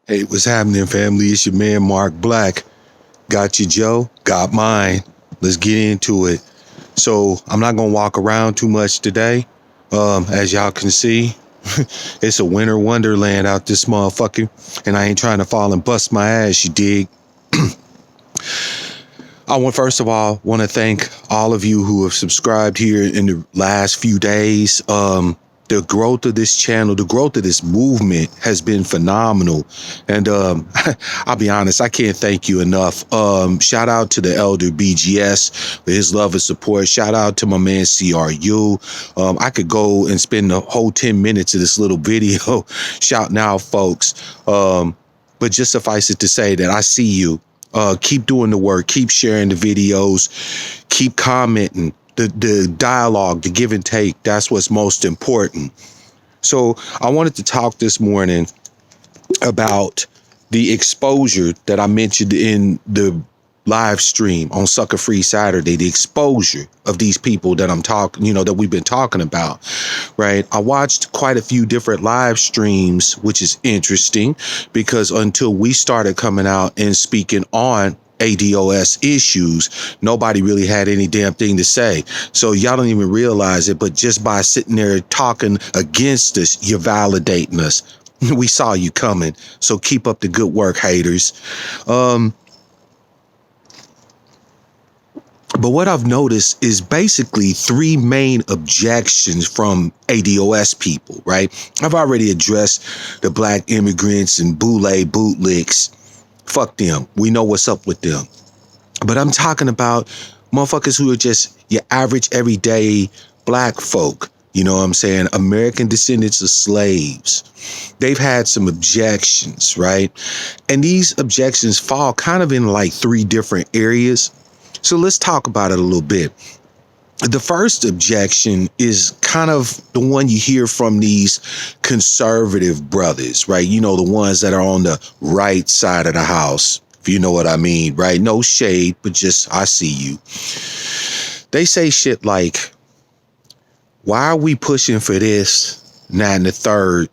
Hey, what's happening, family? It's your man, Mark Black. Got you, Joe. Got mine. Let's get into it. So, I'm not going to walk around too much today. As y'all can see, it's a winter wonderland out this motherfucker. And I ain't trying to fall and bust my ass, you dig? First of all, want to thank all of you who have subscribed here in the last few days. The growth of this channel, the growth of this movement has been phenomenal. And I'll be honest, I can't thank you enough. Shout out to the elder BGS for his love and support. Shout out to my man CRU. I could go and spend the whole 10 minutes of this little video shouting out folks. But just suffice it to say that I see you. Keep doing the work, keep sharing the videos, keep commenting, the dialogue, the give and take. That's what's most important. So I wanted to talk this morning about the exposure that I mentioned in the live stream on Sucker Free Saturday, the exposure of these people that I'm talking, that we've been talking about, right? I watched quite a few different live streams, which is interesting because until we started coming out and speaking on ADOS issues, nobody really had any damn thing to say. So y'all don't even realize it, but just by sitting there talking against us, you're validating us. We saw you coming. So keep up the good work, haters. But what I've noticed is basically three main objections from ADOS people, right? I've already addressed the black immigrants and bootlicks. Fuck them. We know what's up with them. But I'm talking about motherfuckers who are just your average, everyday black folk. You know what I'm saying? American descendants of slaves. They've had some objections, right? And these objections fall kind of in like three different areas. So let's talk about it a little bit. The first objection is kind of the one you hear from these conservative brothers, right? The ones that are on the right side of the house, if you know what I mean, right? No shade, but just I see you. They say shit like, why are we pushing for this, that, and the third?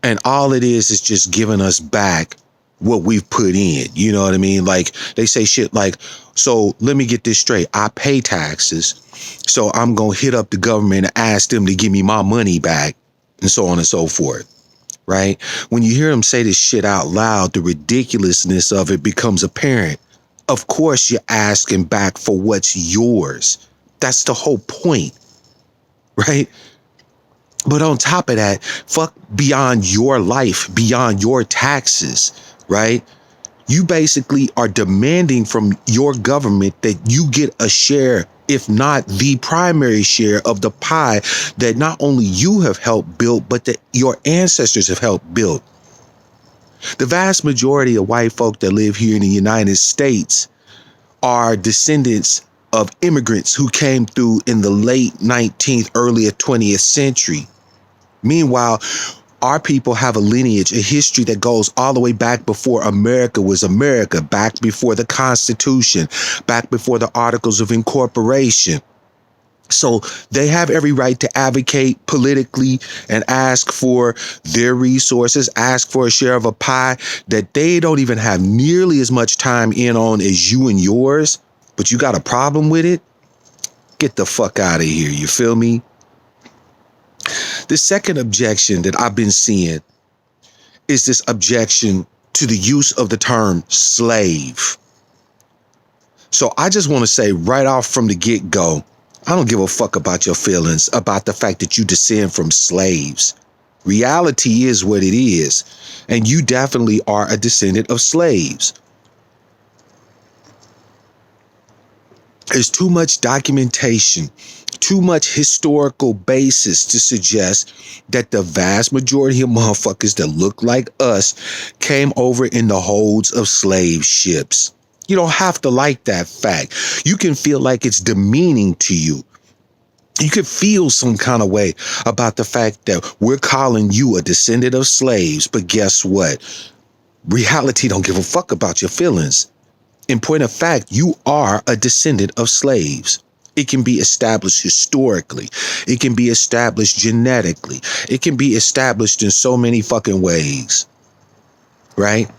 And all it is just giving us back what we've put in. You know what I mean? Like they say shit like, so let me get this straight. I pay taxes. So I'm going to hit up the government and ask them to give me my money back and so on and so forth. Right. When you hear them say this shit out loud, the ridiculousness of it becomes apparent. Of course, you're asking back for what's yours. That's the whole point. Right. But on top of that, fuck beyond your life, beyond your taxes. Right. You basically are demanding from your government that you get a share, if not the primary share of the pie that not only you have helped build, but that your ancestors have helped build. The vast majority of white folk that live here in the United States are descendants of immigrants who came through in the late 19th, early 20th century. Meanwhile, our people have a lineage, a history that goes all the way back before America was America, back before the Constitution, back before the Articles of Incorporation. So they have every right to advocate politically and ask for their resources, ask for a share of a pie that they don't even have nearly as much time in on as you and yours. But you got a problem with it? Get the fuck out of here. You feel me? The second objection that I've been seeing is this objection to the use of the term slave. So I just want to say right off from the get-go, I don't give a fuck about your feelings about the fact that you descend from slaves. Reality is what it is, and you definitely are a descendant of slaves. There's too much documentation, too much historical basis to suggest that the vast majority of motherfuckers that look like us came over in the holds of slave ships. You don't have to like that fact. You can feel like it's demeaning to you. You could feel some kind of way about the fact that we're calling you a descendant of slaves. But guess what? Reality don't give a fuck about your feelings. In point of fact, you are a descendant of slaves. It can be established historically. It can be established genetically. It can be established in so many fucking ways. right?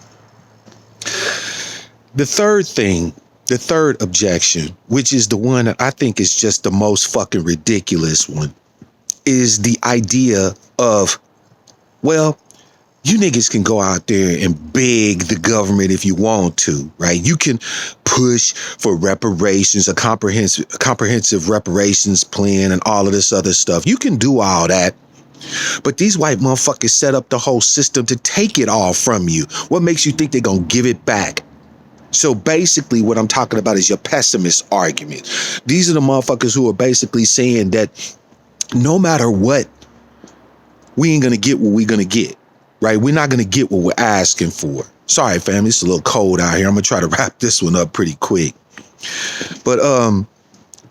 The third objection, which is the one that I think is just the most fucking ridiculous one, is the idea of, well, you niggas can go out there and beg the government if you want to, right? You can push for reparations, a comprehensive reparations plan and all of this other stuff. You can do all that. But these white motherfuckers set up the whole system to take it all from you. What makes you think they're going to give it back? So basically what I'm talking about is your pessimist argument. These are the motherfuckers who are basically saying that no matter what, we ain't going to get what we're going to get, right? We're not going to get what we're asking for. Sorry, family, it's a little cold out here. I'm going to try to wrap this one up pretty quick. But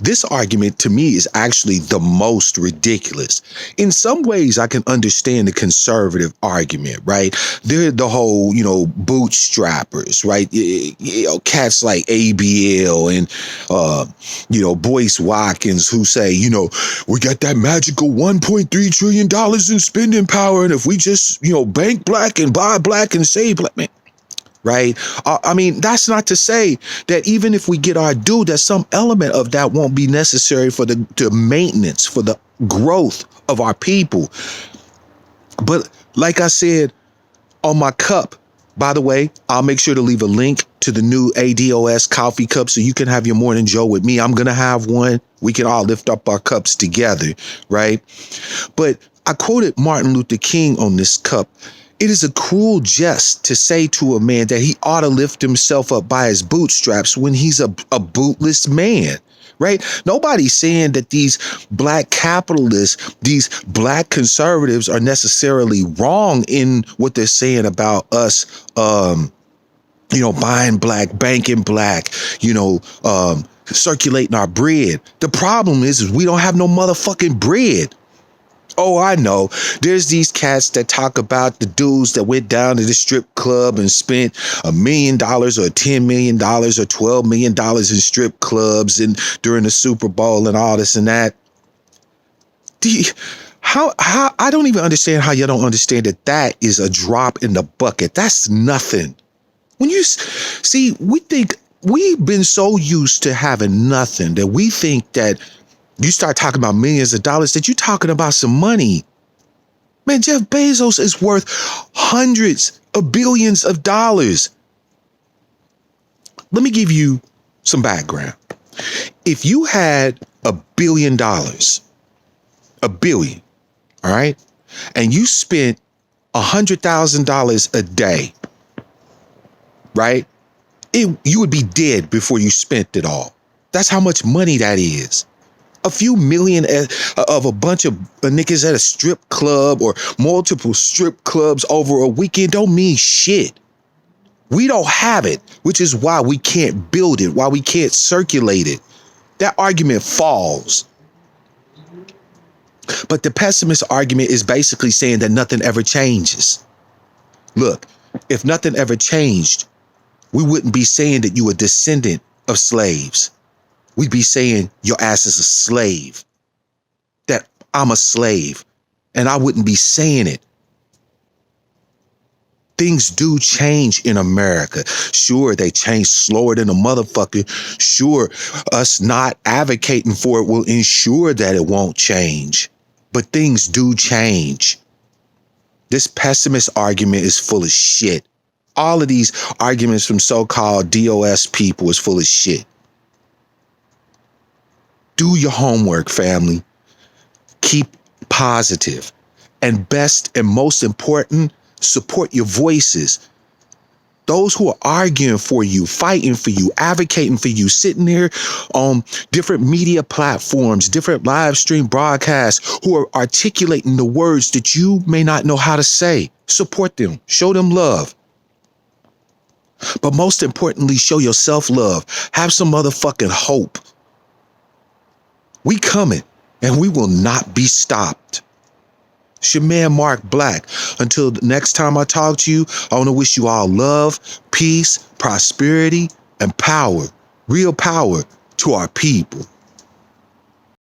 this argument to me is actually the most ridiculous. In some ways, I can understand the conservative argument, right? They're the whole, bootstrappers, right? Cats like ABL and, Boyce Watkins who say, we got that magical $1.3 trillion in spending power. And if we just, bank black and buy black and save black, man. Right. I mean, that's not to say that even if we get our due, that some element of that won't be necessary for the maintenance, for the growth of our people. But like I said on my cup, by the way, I'll make sure to leave a link to the new ADOS coffee cup so you can have your morning joe with me. I'm going to have one. We can all lift up our cups together. Right. But I quoted Martin Luther King on this cup. It is a cruel jest to say to a man that he ought to lift himself up by his bootstraps when he's a bootless man, right? Nobody's saying that these black capitalists, these black conservatives are necessarily wrong in what they're saying about us, buying black, banking black, circulating our bread. The problem is we don't have no motherfucking bread. Oh, I know. There's these cats that talk about the dudes that went down to the strip club and spent $1 million or $10 million or $12 million in strip clubs and during the Super Bowl and all this and that. How I don't even understand how you don't understand that is a drop in the bucket. That's nothing. When you see, we think we've been so used to having nothing that we think that you start talking about millions of dollars, that you're talking about some money. Man, Jeff Bezos is worth hundreds of billions of dollars. Let me give you some background. If you had $1 billion, $1 billion, all right, and you spent $100,000 a day, right, you would be dead before you spent it all. That's how much money that is. A few million of a bunch of niggas at a strip club or multiple strip clubs over a weekend don't mean shit. We don't have it, which is why we can't build it, why we can't circulate it. That argument falls. But the pessimist argument is basically saying that nothing ever changes. Look, if nothing ever changed, we wouldn't be saying that you a descendant of slaves. We'd be saying your ass is a slave, that I'm a slave, and I wouldn't be saying it. Things do change in America. Sure, they change slower than a motherfucker. Sure, us not advocating for it will ensure that it won't change. But things do change. This pessimist argument is full of shit. All of these arguments from so-called DOS people is full of shit. Do your homework, family. Keep positive. And best and most important, support your voices. Those who are arguing for you, fighting for you, advocating for you, sitting there on different media platforms, different live stream broadcasts, who are articulating the words that you may not know how to say. Support them. Show them love. But most importantly, show yourself love. Have some motherfucking hope. We coming, and we will not be stopped. It's your man, Mark Black. Until the next time I talk to you, I want to wish you all love, peace, prosperity, and power. Real power to our people.